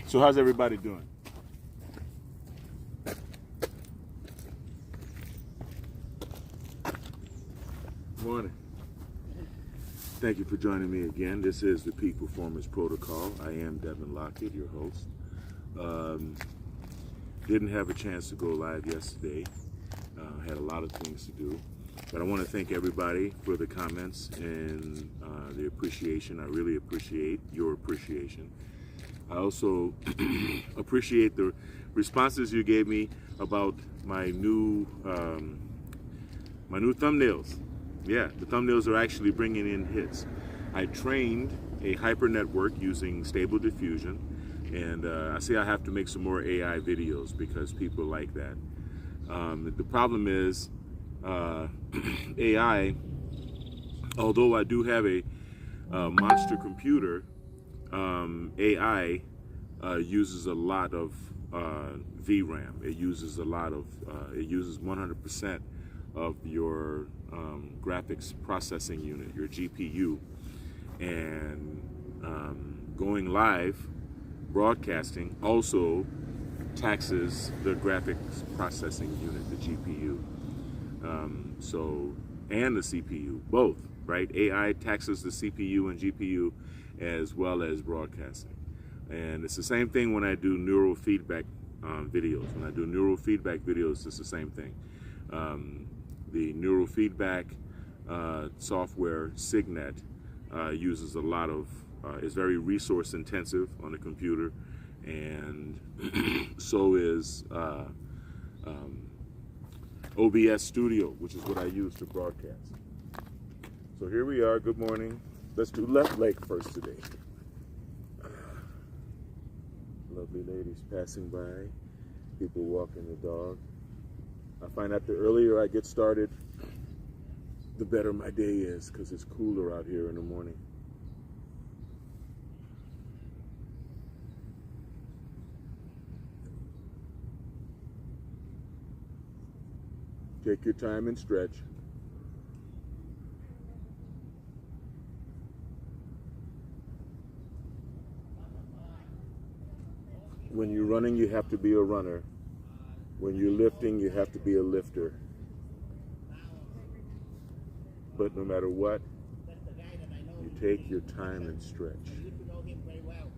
So how's everybody doing? Morning. Thank you for joining me again. This is the Peak Performance Protocol. I am Devin Lockett, your host. Didn't have a chance to go live yesterday. Had a lot of things to do. But I want to thank everybody for the comments and the appreciation. I really appreciate your appreciation. I also appreciate the responses you gave me about my new thumbnails. Yeah, the thumbnails are actually bringing in hits. I trained a hyper network using Stable Diffusion, and I see I have to make some more AI videos because people like that. The problem is AI, although I do have a monster computer, AI uses a lot of VRAM. It uses a lot of, it uses 100% of your graphics processing unit, your GPU, and going live, broadcasting also taxes the graphics processing unit, the GPU, and the CPU, both, right? AI taxes the CPU and GPU as well as broadcasting. And it's the same thing when I do neurofeedback videos. When I do neurofeedback videos, it's the same thing. The neurofeedback software, Signet, uses a lot of, is very resource intensive on the computer, and so is OBS Studio, which is what I use to broadcast. So here we are, good morning. Let's do left leg first today. Lovely ladies passing by, people walking the dog. I find that the earlier I get started, the better my day is, because it's cooler out here in the morning. Take your time and stretch. When you're running, you have to be a runner. When you're lifting, you have to be a lifter. But no matter what, you take your time and stretch. I used to know him very well.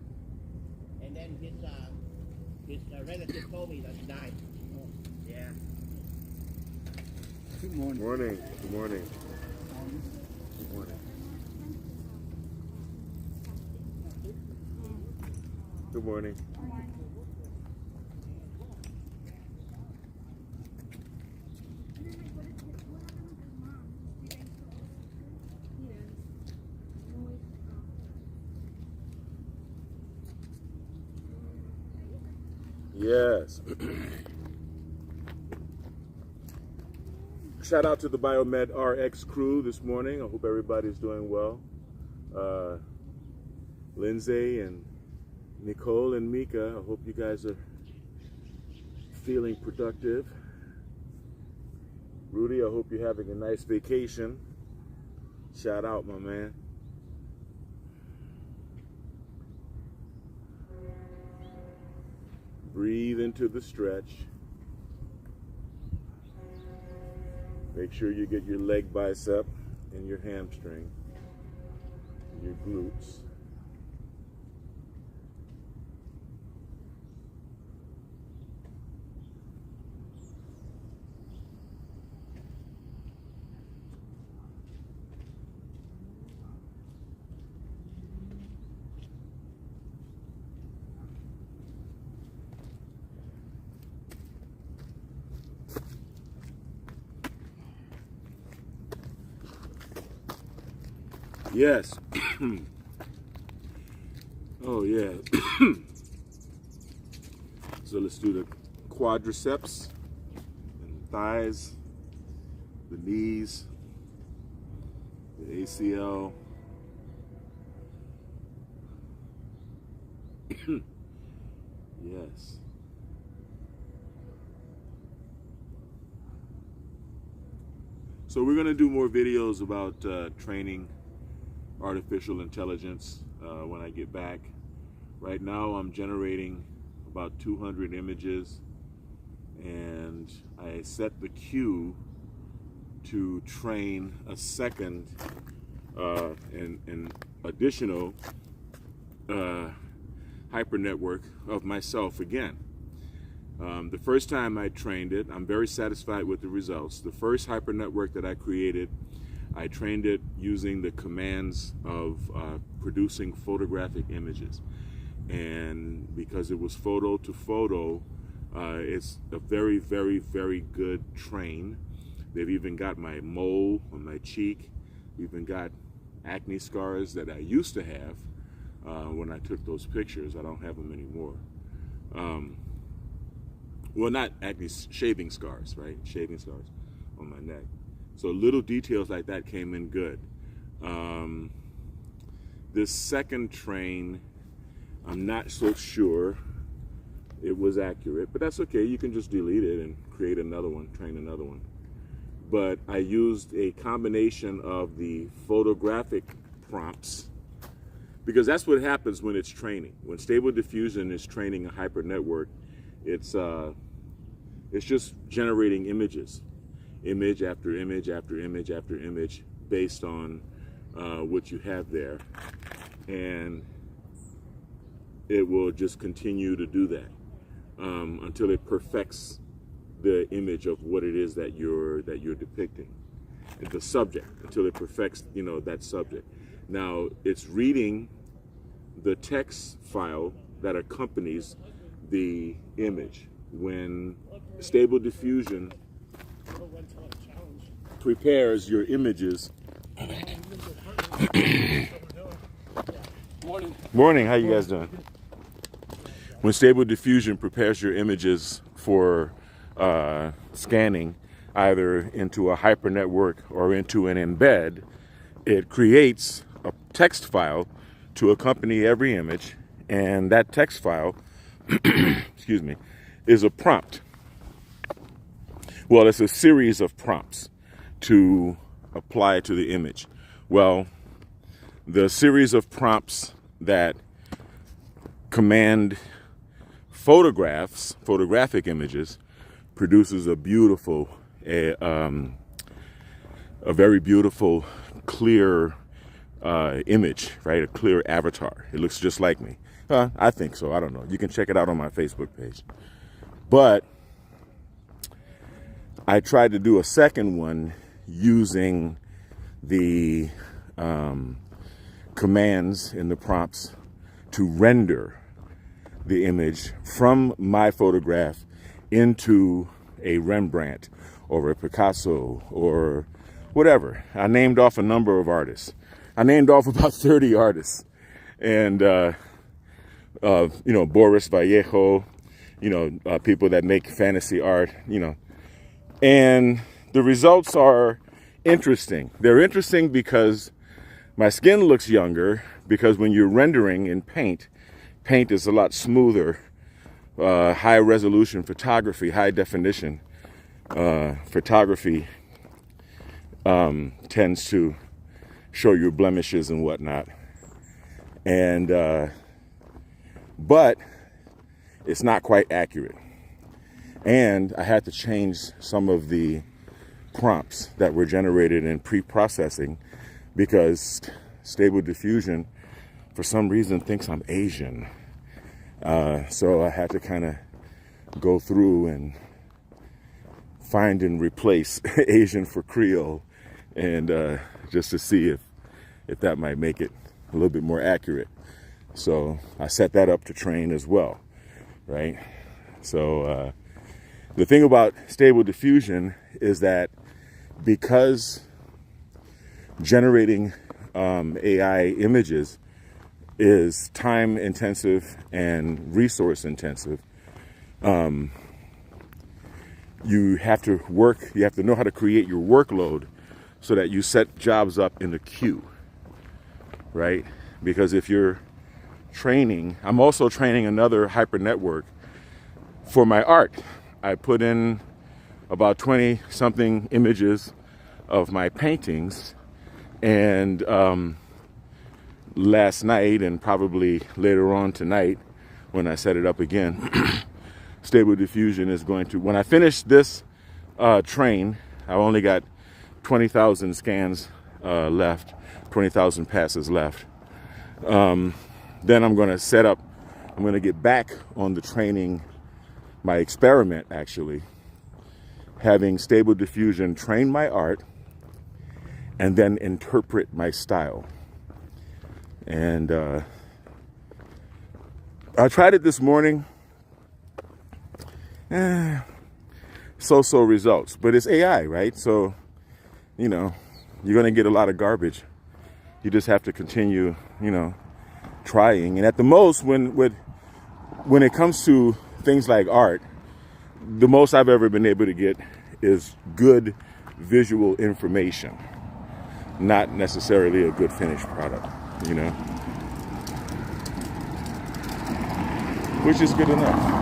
And then his relative told me that he died. Oh, yeah. Good morning. Morning. Good morning. Good morning. Good morning. Yes. Shout out to the Biomed RX crew this morning. I hope everybody's doing well. Lindsay and Nicole and Mika, I hope you guys are feeling productive. Rudy, I hope you're having a nice vacation. Shout out, my man. Breathe into the stretch. Make sure you get your leg bicep and your hamstring, your glutes. Yes. Oh, yeah. So let's do the quadriceps and thighs, the knees, the ACL. Yes. So we're going to do more videos about training artificial intelligence when I get back. Right now I'm generating about 200 images, and I set the queue to train a second and additional hyper network of myself again. The first time I trained it, I'm very satisfied with the results. The first hyper network that I created, I trained it using the commands of producing photographic images. And because it was photo to photo, it's a very, very, very good train. They've even got my mole on my cheek, even got acne scars that I used to have when I took those pictures. I don't have them anymore. Well, not acne, shaving scars, right? Shaving scars on my neck. So little details like that came in good. This second train, I'm not so sure it was accurate, but that's okay. You can just delete it and create another one, train another one. But I used a combination of the photographic prompts, because that's what happens when it's training. When Stable Diffusion is training a hyper network, it's just generating images, image after image after image after image, based on what you have there, and it will just continue to do that until it perfects the image of what it is that you're depicting, the subject, until it perfects, you know, that subject. Now it's reading the text file that accompanies the image. When Stable Diffusion prepares your images. Morning, how you guys doing? When Stable Diffusion prepares your images for scanning, either into a hyper network or into an embed, it creates a text file to accompany every image, and that text file, excuse me, is a prompt. Well, it's a series of prompts to apply to the image. Well, the series of prompts that command photographic images, produces a beautiful, a very beautiful, clear image, right? A clear avatar. It looks just like me. I think so. I don't know. You can check it out on my Facebook page. But I tried to do a second one using the commands in the prompts to render the image from my photograph into a Rembrandt or a Picasso or whatever. I named off a number of artists. I named off about 30 artists. And, Boris Vallejo, people that make fantasy art, And the results are interesting. They're interesting because my skin looks younger, because when you're rendering in paint is a lot smoother. High resolution photography, high definition photography tends to show you blemishes and whatnot. And but it's not quite accurate. And I had to change some of the prompts that were generated in pre-processing because Stable Diffusion, for some reason, thinks I'm Asian. So I had to kind of go through and find and replace Asian for Creole, and just to see if that might make it a little bit more accurate. So I set that up to train as well, right? So the thing about Stable Diffusion is that because generating AI images is time intensive and resource intensive, you have to know how to create your workload so that you set jobs up in the queue, right? Because if you're training, I'm also training another hyper network for my art. I put in about 20 something images of my paintings, and last night and probably later on tonight when I set it up again. Stable Diffusion is going to, when I finish this train, I've only got 20,000 scans left, 20,000 passes left. Then I'm going to set up, I'm going to get back on the training, my experiment actually, having Stable Diffusion train my art and then interpret my style. And I tried it this morning. So-so results, but it's AI, right? So, you know, you're going to get a lot of garbage. You just have to continue, you know, trying. And at the most, when it comes to things like art, the most I've ever been able to get is good visual information, not necessarily a good finished product, you know, which is good enough.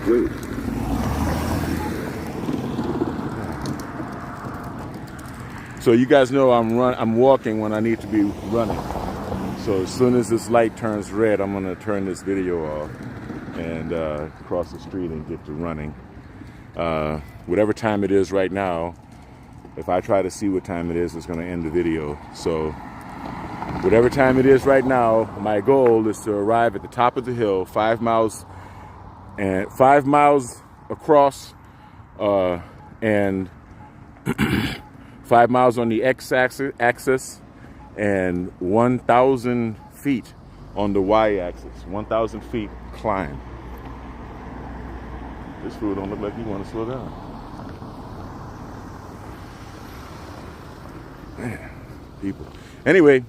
Good. So you guys know I'm walking when I need to be running. So as soon as this light turns red, I'm gonna turn this video off and cross the street and get to running. Whatever time it is right now, if I try to see what time it is, it's gonna end the video. So whatever time it is right now, my goal is to arrive at the top of the hill, 5 miles across, and 5 miles on the x-axis and 1,000 feet on the y-axis. 1,000 feet climb. This fool don't look like he want to slow down. Man, people. Anyway,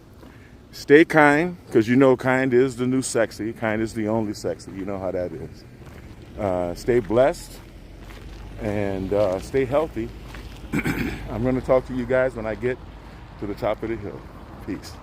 stay kind, because you know kind is the new sexy. Kind is the only sexy. You know how that is. Stay blessed and stay healthy. I'm going to talk to you guys when I get to the top of the hill. Peace.